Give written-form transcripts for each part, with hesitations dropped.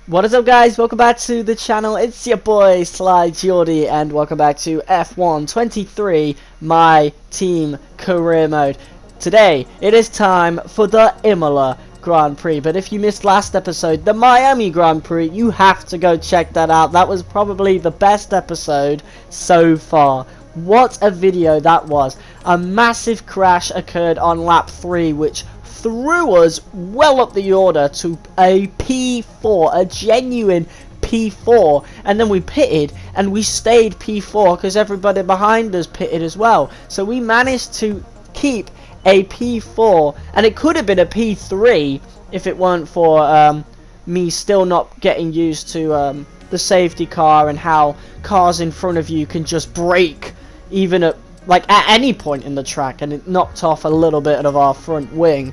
What is up, guys? Welcome back to the channel. It's your boy Sly Geordie, and welcome back to F1 23 My Team Career Mode. Today it is time for the IMOLA Grand Prix, but if you missed last episode, the Miami Grand Prix, you have to go check that out. That was probably the best episode so far. What a video that was. A massive crash occurred on lap 3, which threw us well up the order to a P4, a genuine P4, and then we pitted and we stayed P4 because everybody behind us pitted as well. So we managed to keep a P4, and it could have been a P3 if it weren't for me still not getting used to the safety car and how cars in front of you can just brake even at any point in the track, and it knocked off a little bit of our front wing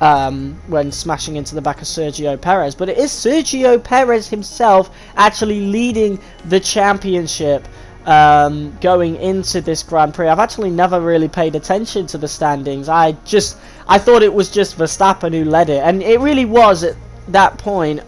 when smashing into the back of Sergio Perez. But it is Sergio Perez himself actually leading the championship going into this Grand Prix. I've actually never really paid attention to the standings. I thought it was just Verstappen who led it, and it really was at that point,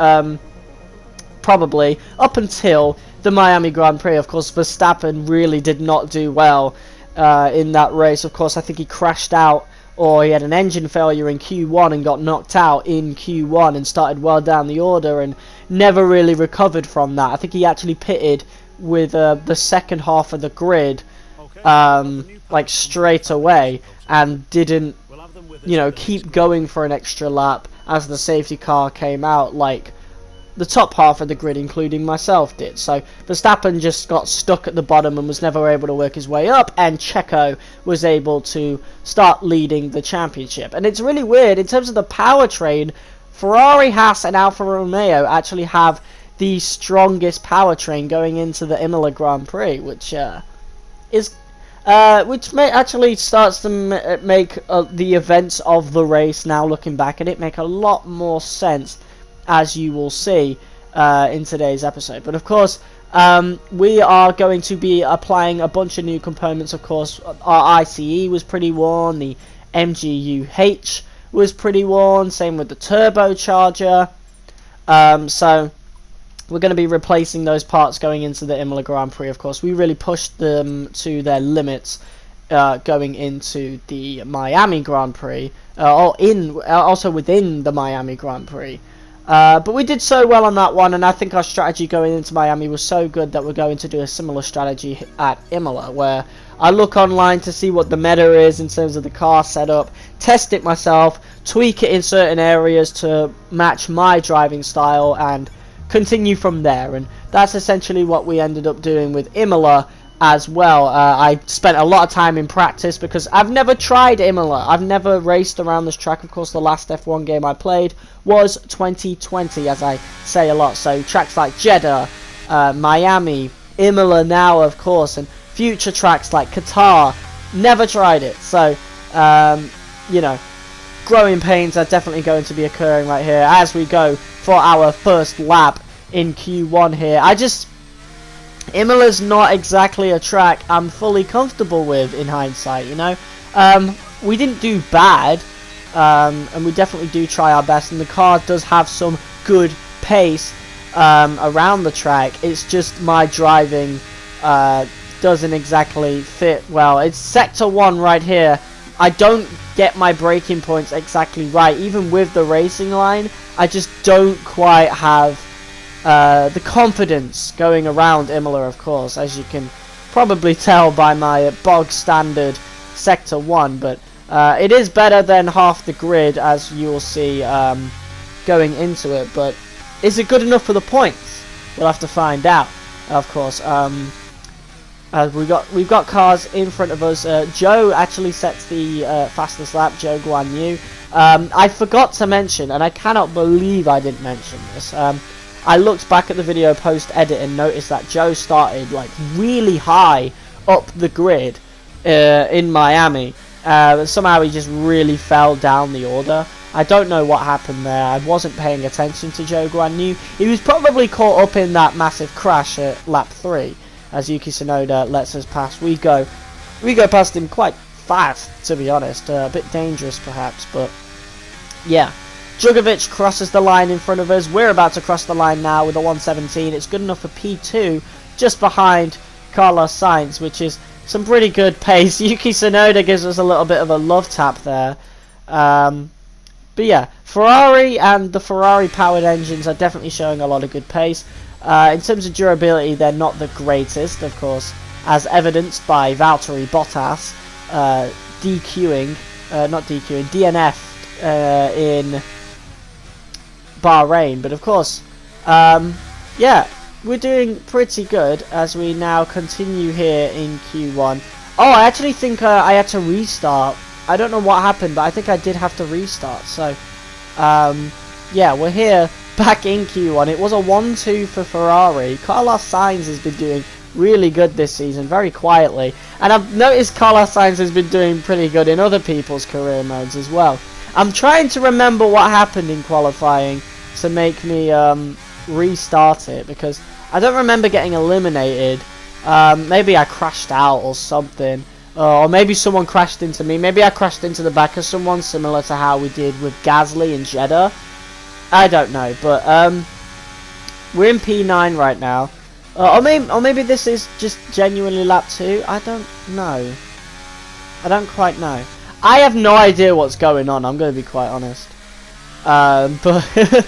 probably up until the Miami Grand Prix. Of course, Verstappen really did not do well in that race. Of course, I think he crashed out, or he had an engine failure in Q1 and got knocked out in Q1 and started well down the order and never really recovered from that. I think he actually pitted with the second half of the grid like straight away and didn't, you know, keep going for an extra lap as the safety car came out like the top half of the grid, including myself, did. So Verstappen just got stuck at the bottom and was never able to work his way up, and Checo was able to start leading the championship. And it's really weird, in terms of the powertrain, Ferrari, Haas and Alfa Romeo actually have the strongest powertrain going into the Imola Grand Prix, which actually starts to make the events of the race, now looking back at it, make a lot more sense, as you will see in today's episode. But of course, we are going to be applying a bunch of new components. Of course, our ICE was pretty worn, the MGUH was pretty worn, same with the turbocharger. So we're going to be replacing those parts going into the Imola Grand Prix. Of course, we really pushed them to their limits going into the Miami Grand Prix, also within the Miami Grand Prix. But we did so well on that one, and I think our strategy going into Miami was so good that we're going to do a similar strategy at Imola, where I look online to see what the meta is in terms of the car setup, test it myself, tweak it in certain areas to match my driving style, and continue from there. And that's essentially what we ended up doing with Imola as well. I spent a lot of time in practice because I've never tried Imola. I've never raced around this track. Of course, the last F1 game I played was 2020, as I say a lot. So tracks like Jeddah, Miami, Imola now, of course, and future tracks like Qatar, never tried it. So, you know, growing pains are definitely going to be occurring right here as we go for our first lap in Q1 here. Imola's not exactly a track I'm fully comfortable with in hindsight, you know. We didn't do bad, and we definitely do try our best, and the car does have some good pace around the track. It's just my driving doesn't exactly fit well. It's sector 1 right here. I don't get my braking points exactly right. Even with the racing line, I just don't quite have the confidence going around Imola, of course, as you can probably tell by my bog standard sector 1, but it is better than half the grid, as you will see going into it. But is it good enough for the points? We'll have to find out, of course. We've got cars in front of us. Joe actually sets the fastest lap, Joe Guan Yu. I forgot to mention, and I cannot believe I didn't mention this, I looked back at the video post-edit and noticed that Joe started like really high up the grid in Miami. Somehow he just really fell down the order. I don't know what happened there. I wasn't paying attention to Joe Guan Yu. He was probably caught up in that massive crash at lap 3. As Yuki Tsunoda lets us pass, we go past him quite fast, to be honest. A bit dangerous perhaps, but yeah. Djokovic crosses the line in front of us. We're about to cross the line now with a 117. It's good enough for P2, just behind Carlos Sainz, which is some pretty good pace. Yuki Tsunoda gives us a little bit of a love tap there. But yeah, Ferrari and the Ferrari-powered engines are definitely showing a lot of good pace. In terms of durability, they're not the greatest, of course, as evidenced by Valtteri Bottas DNF in Bahrain. But of course, yeah, we're doing pretty good as we now continue here in Q1. Oh, I actually think I had to restart. I don't know what happened, but I think I did have to restart. So, yeah, we're here back in Q1. It was a 1-2 for Ferrari. Carlos Sainz has been doing really good this season, very quietly. And I've noticed Carlos Sainz has been doing pretty good in other people's career modes as well. I'm trying to remember what happened in qualifying to make me restart it, because I don't remember getting eliminated. Maybe I crashed out or something. Or maybe someone crashed into me. Maybe I crashed into the back of someone, similar to how we did with Gasly and Jeddah. I don't know, but we're in P9 right now. Or maybe this is just genuinely lap 2. I don't know. I don't quite know. I have no idea what's going on, I'm going to be quite honest. But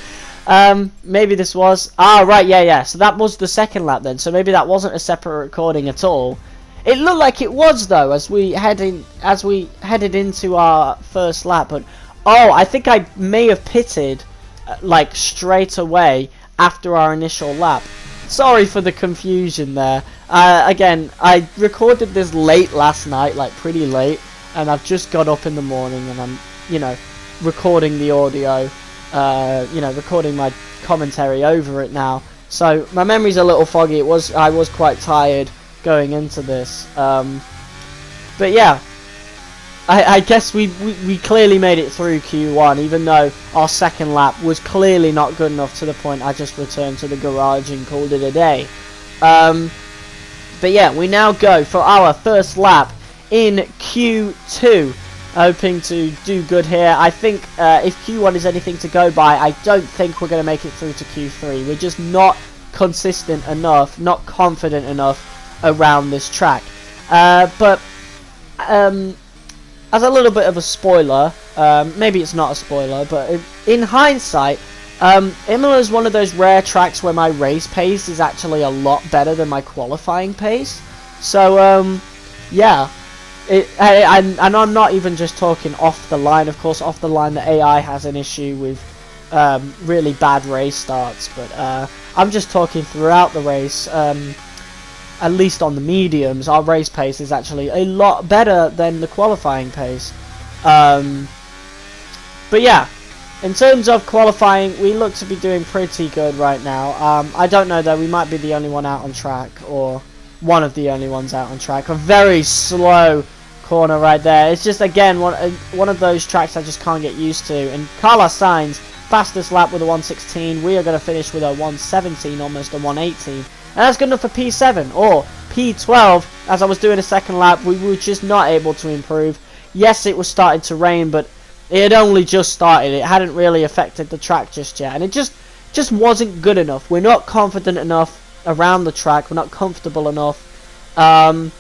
maybe this was... Ah, right, yeah. So that was the second lap then. So maybe that wasn't a separate recording at all. It looked like it was though, as we headed into our first lap. But oh, I think I may have pitted like straight away after our initial lap. Sorry for the confusion there. Again, I recorded this late last night, like pretty late, and I've just got up in the morning and I'm, you know, recording the audio, you know, recording my commentary over it now. So my memory's a little foggy. I was quite tired going into this, but yeah, I guess we clearly made it through Q1, even though our second lap was clearly not good enough, to the point I just returned to the garage and called it a day. But yeah, we now go for our first lap in Q2, hoping to do good here. I think if Q1 is anything to go by, I don't think we're going to make it through to Q3. We're just not consistent enough, not confident enough around this track. But as a little bit of a spoiler, maybe it's not a spoiler, but in hindsight, Imola is one of those rare tracks where my race pace is actually a lot better than my qualifying pace. So yeah, and I'm not even just talking off the line. Of course, off the line the AI has an issue with really bad race starts, but I'm just talking throughout the race. At least on the mediums, our race pace is actually a lot better than the qualifying pace. But yeah, in terms of qualifying, we look to be doing pretty good right now. I don't know though, we might be the only one out on track, or one of the only ones out on track. A very slow corner right there. It's just, again, one of those tracks I just can't get used to. And Carlos Sainz, fastest lap with a 116. We are going to finish with a 117, almost a 118. And that's good enough for P7 or P12. As I was doing a second lap, we were just not able to improve. Yes, it was starting to rain, but it had only just started. It hadn't really affected the track just yet, and it just wasn't good enough. We're not confident enough around the track. We're not comfortable enough, and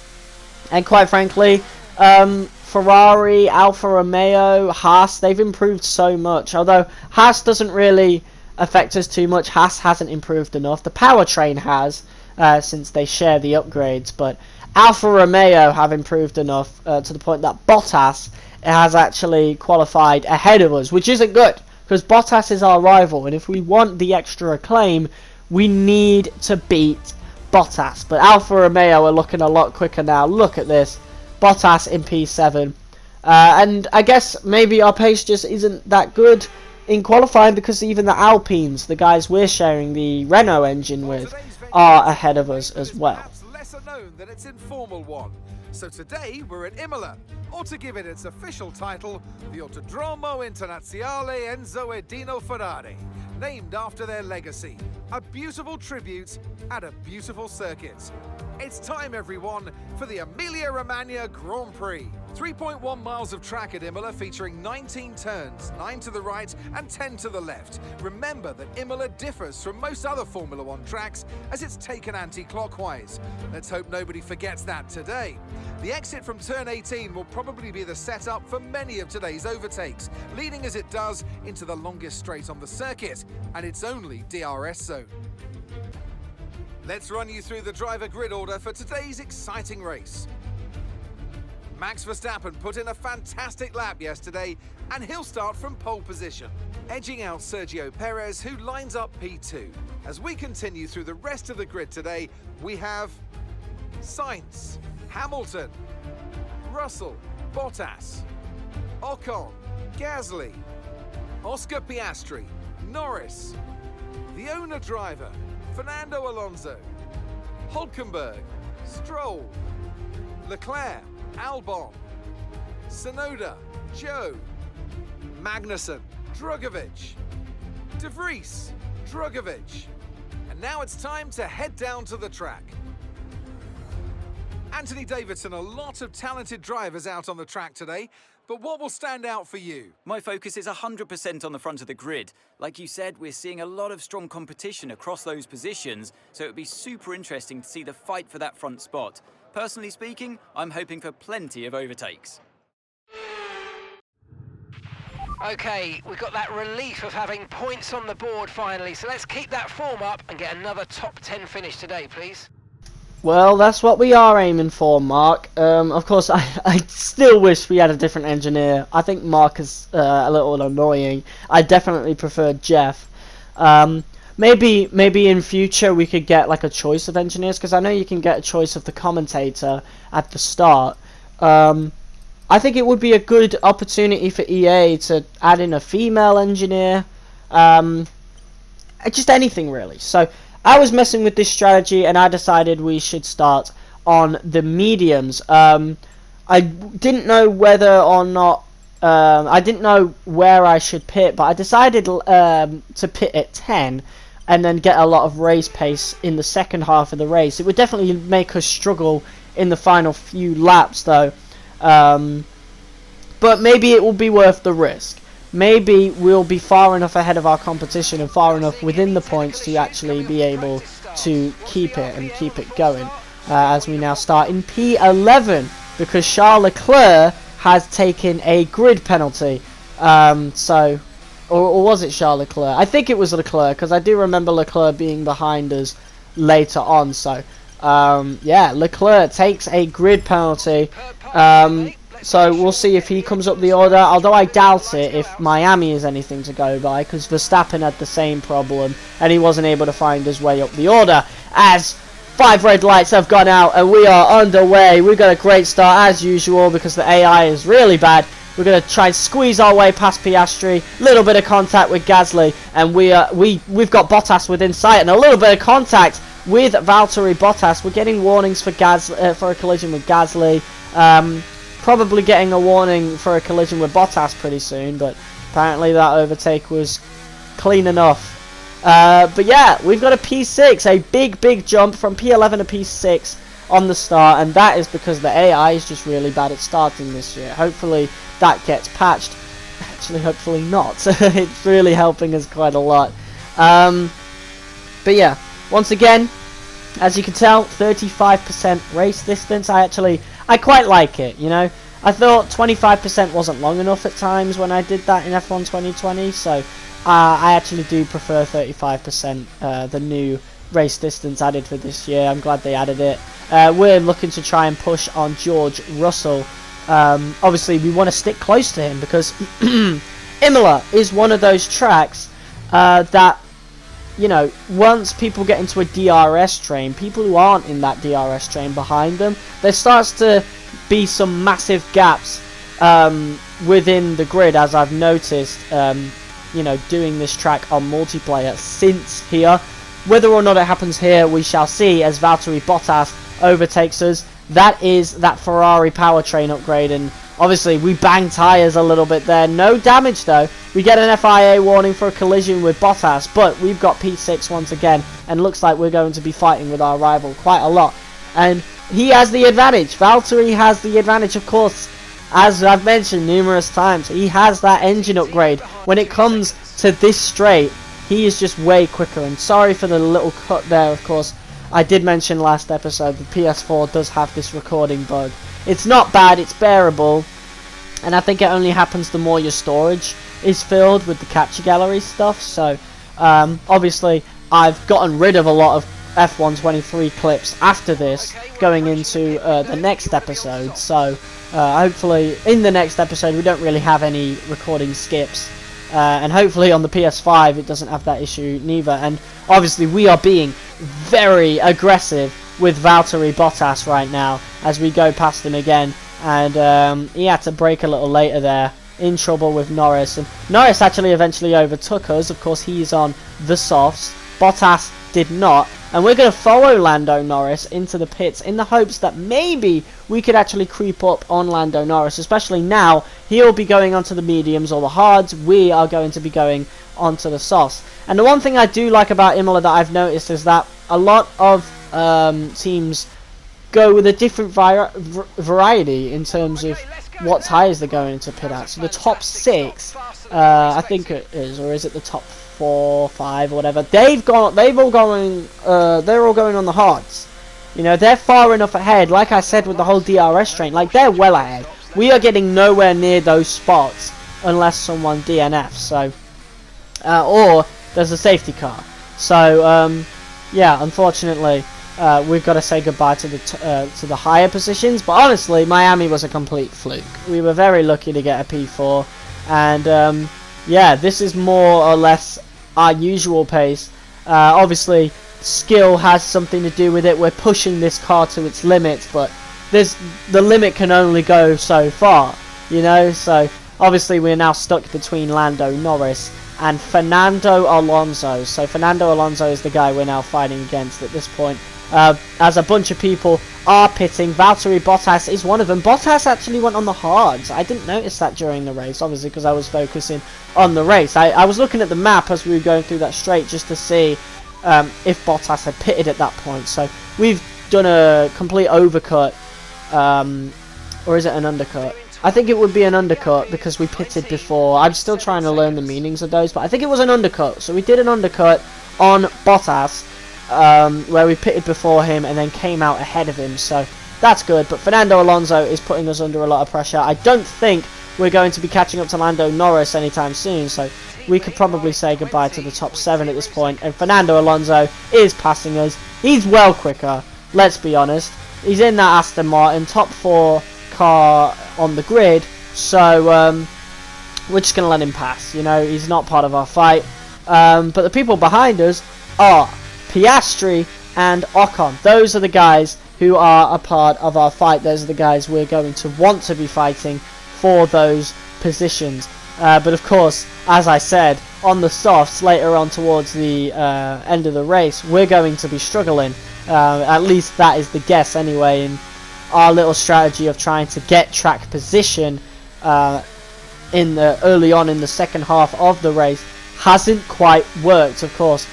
quite frankly, Ferrari, Alfa Romeo, Haas, they've improved so much. Although Haas doesn't really affect us too much. Haas hasn't improved enough. The powertrain has, since they share the upgrades, but Alfa Romeo have improved enough to the point that Bottas has actually qualified ahead of us, which isn't good, because Bottas is our rival, and if we want the extra acclaim, we need to beat Bottas. But Alfa Romeo are looking a lot quicker now. Look at this. Bottas in P7. And I guess maybe our pace just isn't that good in qualifying, because even the Alpines, the guys we're sharing the Renault engine with, are ahead of us as well. Lesser known than its informal one. So today we're at Imola, or to give it its official title, the Autodromo Internazionale Enzo Edino Ferrari, named after their legacy. A beautiful tribute at a beautiful circuit. It's time, everyone, for the Emilia-Romagna Grand Prix. 3.1 miles of track at Imola featuring 19 turns, 9 to the right and 10 to the left. Remember that Imola differs from most other Formula One tracks as it's taken anti-clockwise. Let's hope nobody forgets that today. The exit from turn 18 will probably be the setup for many of today's overtakes, leading as it does into the longest straight on the circuit and its only DRS zone. Let's run you through the driver grid order for today's exciting race. Max Verstappen put in a fantastic lap yesterday and he'll start from pole position, edging out Sergio Perez, who lines up P2. As we continue through the rest of the grid today, we have Sainz, Hamilton, Russell, Bottas, Ocon, Gasly, Oscar Piastri, Norris, the owner driver, Fernando Alonso, Hülkenberg, Stroll, Leclerc, Albon, Tsunoda, Joe, Magnussen, Drugovich, De Vries, Drugovich. And now it's time to head down to the track. Anthony Davidson, a lot of talented drivers out on the track today, but what will stand out for you? My focus is 100% on the front of the grid. Like you said, we're seeing a lot of strong competition across those positions, so it would be super interesting to see the fight for that front spot. Personally speaking, I'm hoping for plenty of overtakes. Okay, we've got that relief of having points on the board finally, so let's keep that form up and get another top 10 finish today, please. Well, that's what we are aiming for, Mark. Of course, I still wish we had a different engineer. I think Mark is a little annoying. I definitely prefer Jeff. Maybe in future we could get like a choice of engineers, because I know you can get a choice of the commentator at the start. I think it would be a good opportunity for EA to add in a female engineer. Just anything really. So I was messing with this strategy and I decided we should start on the mediums. I didn't know whether or not I didn't know where I should pit, but I decided to pit at 10 and then get a lot of race pace in the second half of the race. It would definitely make us struggle in the final few laps though. But maybe it will be worth the risk. Maybe we'll be far enough ahead of our competition and far enough within the points to actually be able to keep it and keep it going. As we now start in P11, because Charles Leclerc has taken a grid penalty. Or was it Charles Leclerc? I think it was Leclerc, because I do remember Leclerc being behind us later on. So, yeah, Leclerc takes a grid penalty. So we'll see if he comes up the order, although I doubt it if Miami is anything to go by, because Verstappen had the same problem and he wasn't able to find his way up the order. As 5 red lights have gone out and we are underway. We've got a great start as usual because the AI is really bad. We're going to try and squeeze our way past Piastri, little bit of contact with Gasly, and we've got Bottas within sight, and a little bit of contact with Valtteri Bottas. We're getting warnings for for a collision with Gasly. Probably getting a warning for a collision with Bottas pretty soon, but apparently that overtake was clean enough. But yeah, we've got a P6, a big jump from P11 to P6 on the start, and that is because the AI is just really bad at starting this year. Hopefully that gets patched. Actually, hopefully not. It's really helping us quite a lot. But yeah, once again, as you can tell, 35% race distance. I quite like it, you know. I thought 25% wasn't long enough at times when I did that in F1 2020, so I actually do prefer 35%, the new race distance added for this year. I'm glad they added it. We're looking to try and push on George Russell. Obviously, we want to stick close to him because Imola is one of those tracks that, you know, once people get into a DRS train, people who aren't in that DRS train behind them, there starts to be some massive gaps within the grid, as I've noticed, you know, doing this track on multiplayer since here. Whether or not it happens here, we shall see as Valtteri Bottas overtakes us. That is that Ferrari powertrain upgrade, and obviously we banged tyres a little bit there. No damage though. We get an FIA warning for a collision with Bottas, but we've got P6 once again, and looks like we're going to be fighting with our rival quite a lot. And he has the advantage. Valtteri has the advantage, of course. as I've mentioned numerous times, he has that engine upgrade. When it comes to this straight, he is just way quicker. And sorry for the little cut there, of course. I did mention last episode the PS4 does have this recording bug. It's not bad, it's bearable, and I think it only happens the more your storage is filled with the capture gallery stuff. So obviously I've gotten rid of a lot of F123 clips after this going into the next episode, so hopefully in the next episode we don't really have any recording skips, and hopefully on the PS5 it doesn't have that issue neither. And obviously we are being very aggressive with Valtteri Bottas right now as we go past him again, and he had to brake a little later there, in trouble with Norris, and Norris actually eventually overtook us. Of course he's on the softs, Bottas did not, and we're going to follow Lando Norris into the pits in the hopes that maybe we could actually creep up on Lando Norris, especially now he'll be going onto the mediums or the hards, we are going to be going onto the softs. And the one thing I do like about Imola that I've noticed is that a lot of teams go with a different variety in terms of what tyres they're going into pit at. So the top 6, I think it is, or is it the top 4, 5, or whatever? They're all going on the hards. You know, they're far enough ahead. Like I said with the whole DRS train, like they're well ahead. We are getting nowhere near those spots unless someone DNFs. So, or there's a safety car. So, yeah, unfortunately, we've got to say goodbye to the higher positions. But honestly, Miami was a complete fluke. We were very lucky to get a P4, and yeah, this is more or less our usual pace. Obviously, skill has something to do with it. We're pushing this car to its limits, but the limit can only go so far, you know. So obviously we're now stuck between Lando Norris and Fernando Alonso. So Fernando Alonso is the guy we're now fighting against at this point. As a bunch of people are pitting, Valtteri Bottas is one of them. Bottas actually went on the hards. I didn't notice that during the race, obviously, because I was focusing on the race. I was looking at the map as we were going through that straight just to see if Bottas had pitted at that point. So we've done a complete overcut, or is it an undercut? I think it would be an undercut because we pitted before. I'm still trying to learn the meanings of those, but I think it was an undercut. So we did an undercut on Bottas, where we pitted before him and then came out ahead of him, so that's good. But Fernando Alonso is putting us under a lot of pressure. I don't think we're going to be catching up to Lando Norris anytime soon, so we could probably say goodbye to the top 7 at this point. And Fernando Alonso is passing us. He's well quicker, let's be honest. He's in that Aston Martin, top 4 car on the grid, so we're just going to let him pass. You know, he's not part of our fight. But the people behind us are Piastri and Ocon. Those are the guys who are a part of our fight. Those are the guys we're going to want to be fighting for those positions. But of course, as I said, on the softs later on towards the end of the race, we're going to be struggling. At least that is the guess anyway, in our little strategy of trying to get track position early on in the second half of the race hasn't quite worked. Of course,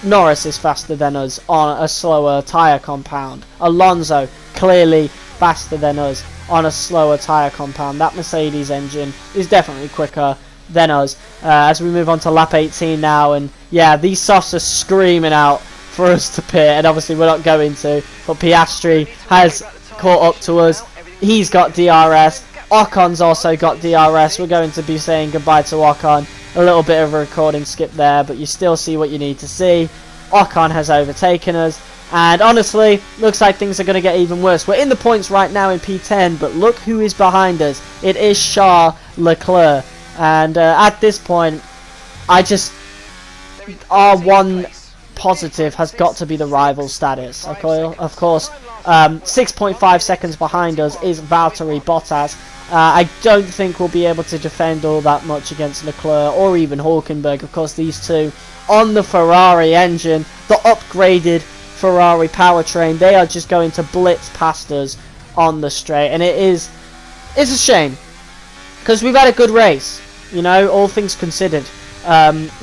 Norris is faster than us on a slower tyre compound. Alonso clearly faster than us on a slower tyre compound. That Mercedes engine is definitely quicker than us. As we move on to lap 18 now, and yeah, these softs are screaming out for us to pit, and obviously we're not going to, but Piastri has caught up to us. He's got DRS. Ocon's also got DRS. We're going to be saying goodbye to Ocon. A little bit of a recording skip there, but you still see what you need to see. Ocon has overtaken us, and honestly, looks like things are going to get even worse. We're in the points right now in P10, but look who is behind us. It is Charles Leclerc, and at this point, our one positive has got to be the rival status. Okay? Of course, 6.5 seconds behind us is Valtteri Bottas. I don't think we'll be able to defend all that much against Leclerc or even Hulkenberg. Of course, these two on the Ferrari engine, the upgraded Ferrari powertrain, they are just going to blitz past us on the straight, and it's a shame because we've had a good race, you know, all things considered.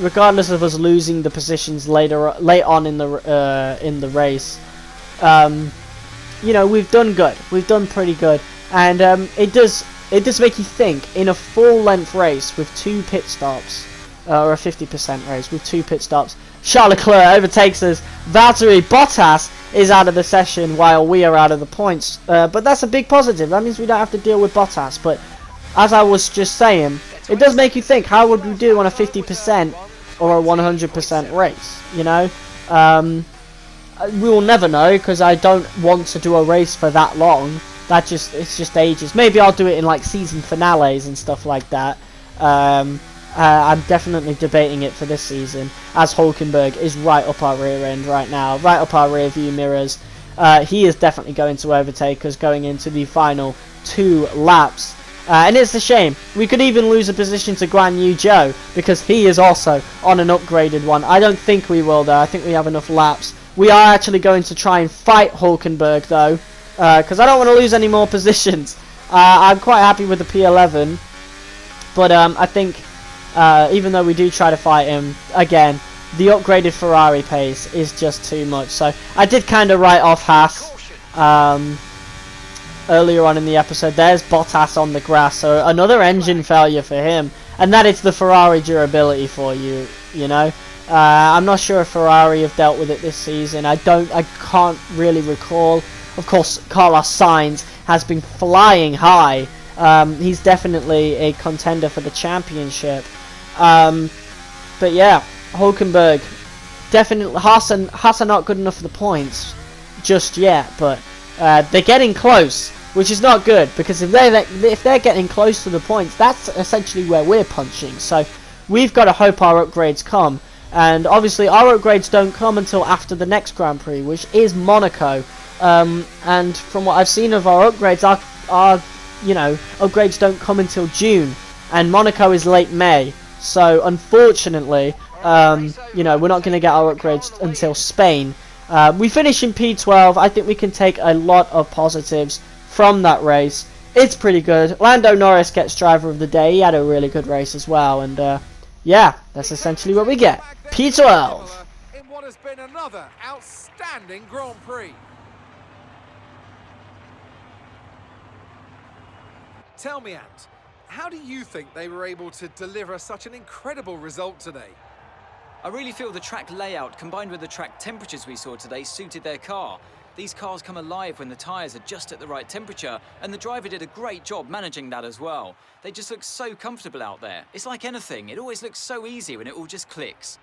Regardless of us losing the positions late on in the race, you know, we've done good. We've done pretty good, and it does it does make you think, in a full-length race with 2 pit stops, or a 50% race with 2 pit stops, Charles Leclerc overtakes us. Valtteri Bottas is out of the session while we are out of the points. But that's a big positive. That means we don't have to deal with Bottas. But as I was just saying, it does make you think, how would we do on a 50% or a 100% race? You know? We will never know, because I don't want to do a race for that long. It's just ages. Maybe I'll do it in like season finales and stuff like that. I'm definitely debating it for this season, as Hulkenberg is right up our rear end right now, right up our rear view mirrors. He is definitely going to overtake us going into the final 2 laps. And it's a shame. We could even lose a position to Guan Yu Zhou, because he is also on an upgraded one. I don't think we will, though. I think we have enough laps. We are actually going to try and fight Hulkenberg, though, because I don't want to lose any more positions. I'm quite happy with the P11, but I think even though we do try to fight him, again, the upgraded Ferrari pace is just too much. So I did kind of write off Haas earlier on in the episode. There's Bottas on the grass, so another engine failure for him, and that is the Ferrari durability for you, you know. I'm not sure if Ferrari have dealt with it this season. I can't really recall. Of course, Carlos Sainz has been flying high. He's definitely a contender for the championship. But yeah, Hulkenberg, definitely. Haas are not good enough for the points just yet, but they're getting close, which is not good, because if they're getting close to the points, that's essentially where we're punching. So we've got to hope our upgrades come, and obviously our upgrades don't come until after the next Grand Prix, which is Monaco. And from what I've seen of our upgrades, our upgrades don't come until June, and Monaco is late May. So unfortunately, we're not going to get our upgrades until Spain. We finish in P12. I think we can take a lot of positives from that race. It's pretty good. Lando Norris gets driver of the day. He had a really good race as well, and yeah, that's essentially what we get. P12. In what has been another outstanding Grand Prix. Tell me, Ant, how do you think they were able to deliver such an incredible result today? I really feel the track layout combined with the track temperatures we saw today suited their car. These cars come alive when the tyres are just at the right temperature, and the driver did a great job managing that as well. They just look so comfortable out there. It's like anything, it always looks so easy when it all just clicks.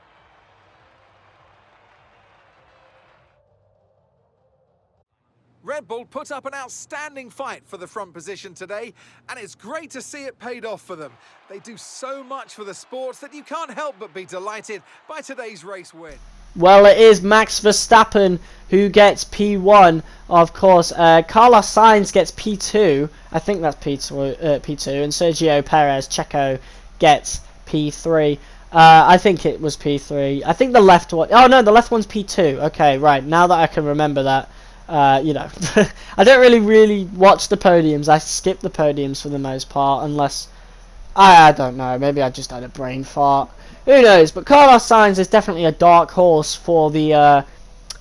Red Bull put up an outstanding fight for the front position today, and it's great to see it paid off for them. They do so much for the sports that you can't help but be delighted by today's race win. Well, it is Max Verstappen who gets P1, of course. Carlos Sainz gets P2. I think that's P2, and Sergio Perez, Checo, gets P3. I think it was P3. I think the left one... Oh, no, the left one's P2. Okay, right. Now that I can remember that. I don't really watch the podiums. I skip the podiums for the most part, unless... I don't know. Maybe I just had a brain fart. Who knows? But Carlos Sainz is definitely a dark horse for the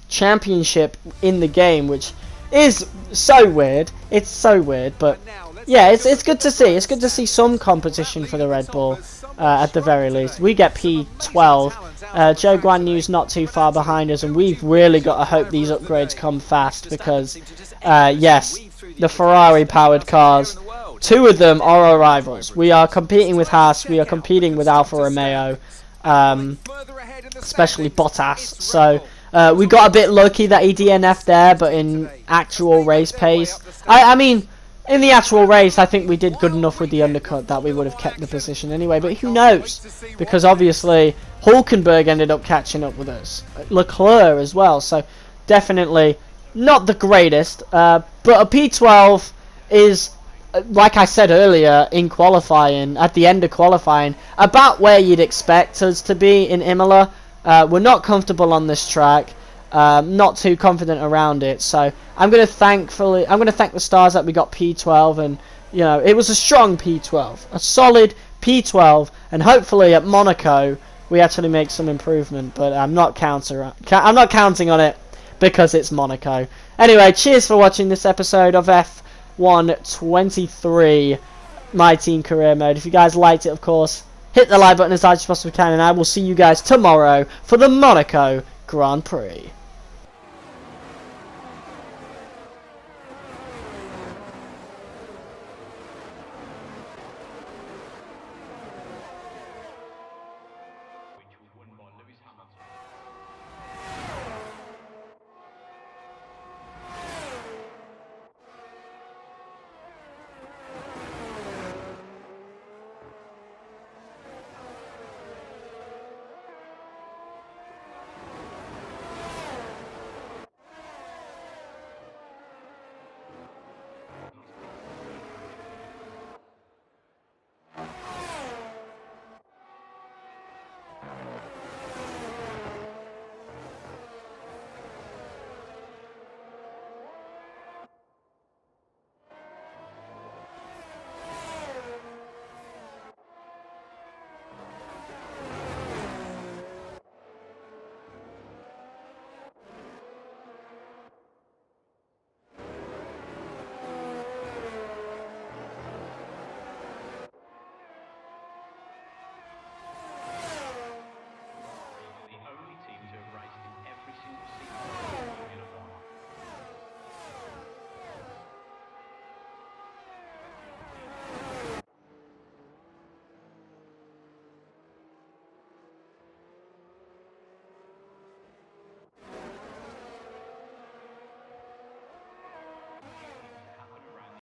championship in the game, which is so weird. It's so weird, but yeah, it's good to see. It's good to see some competition for the Red Bull, at the very least. We get P12. Zhou Guan Yu's not too far behind us, and we've really got to hope these upgrades come fast, because yes, the Ferrari-powered cars, 2 of them are our rivals. We are competing with Haas, we are competing with Alfa Romeo, especially Bottas. So we got a bit lucky that he DNF'd there, but in actual race pace, I mean, in the actual race, I think we did good enough with the undercut that we would have kept the position anyway. But who knows? Because obviously Hulkenberg ended up catching up with us, Leclerc as well. So definitely not the greatest. But a P12 is, like I said earlier, in qualifying, at the end of qualifying, about where you'd expect us to be in Imola. We're not comfortable on this track, not too confident around it. So I'm going to thank the stars that we got P12, and it was a strong P12, a solid P12, and hopefully at Monaco we actually make some improvement. But I'm not counting on it, because it's Monaco. Anyway, cheers for watching this episode of F123. my team career mode. If you guys liked it, of course, hit the like button as hard as you possibly can, and I will see you guys tomorrow for the Monaco Grand Prix.